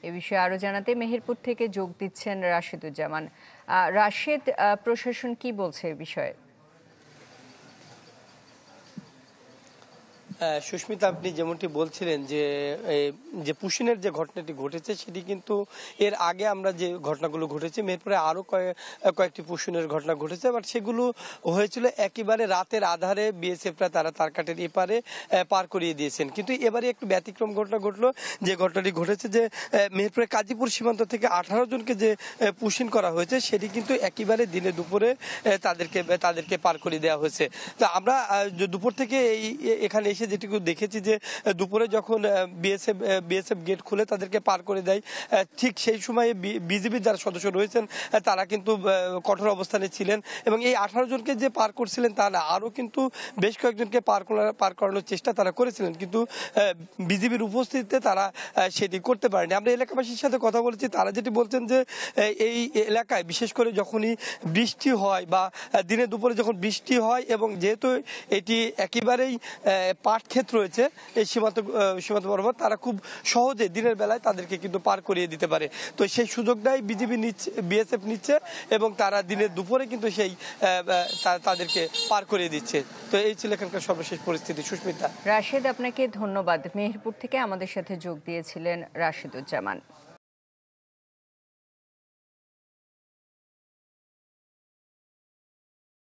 এ বিষয়ে আরো জানাতে মেহেরপুর থেকে যোগ দিচ্ছেন রাশেদুজ্জামান। রাশেদ, প্রশাসন কি বলছে এ বিষয়ে? সুস্মিতা, আপনি যেমনটি বলছিলেন যে পুশিনের যে ঘটনাটি ঘটেছে সেটি কিন্তু এর আগে আমরা যে ঘটনাগুলো ঘটেছে মেহেরপুরে আরো কয়েকটি পুশিনের ঘটনা ঘটেছে, বাট সেগুলো হয়েছিল একেবারে রাতের আধারে। বিএসএফরা তারা তারকাটের এপারে পার করিয়ে দিয়েছেন, কিন্তু এবারে একটু ব্যতিক্রম ঘটনা ঘটলো। যে ঘটনাটি ঘটেছে যে মেহেরপুরে কাজীপুর সীমান্ত থেকে 18 জনকে যে পুশিন করা হয়েছে সেটি কিন্তু একেবারে দিনে দুপুরে তাদেরকে পার করিয়ে দেওয়া হয়েছে। তো আমরা দুপুর থেকে এখানে এসে যেটুকু দেখেছি যে দুপুরে যখন বিএসএফ গেট খুলে তাদেরকে পার করে দেয়, ঠিক সেই সময়ে বিজিবির যারা সদস্য রয়েছেন তারা কিন্তু কঠোর অবস্থানে ছিলেন এবং এই 18 জনকে যে পার করছিলেন তা না, আরো কিন্তু বেশ কয়েকজনকে পার করানোর চেষ্টা তারা করেছিলেন, কিন্তু বিজিবির উপস্থিতিতে তারা সেটি করতে পারেনি। আমরা এলাকাবাসীর সাথে কথা বলেছি, তারা যেটি বলছেন যে এই এলাকায় বিশেষ করে যখনই বৃষ্টি হয় বা দিনে দুপুরে যখন বৃষ্টি হয় এবং যেহেতু এটি একেবারেই পাট ক্ষেত রয়েছে এই সীমান্ত বরাবর, তারা খুব সহজে দিনের বেলায় তাদেরকে কিন্তু পার করিয়ে দিতে পারে। তো সেই সুযোগটাই বিএসএফ নিচ্ছে এবং তারা দিনের দুপুরে কিন্তু তাদেরকে পার করিয়ে দিচ্ছে। তো এই ছিল এখানকার সর্বশেষ পরিস্থিতি। সুস্মিতা। রাশেদ, আপনাকে ধন্যবাদ। মেহেরপুর থেকে আমাদের সাথে যোগ দিয়েছিলেন রাশেদুজ্জামান।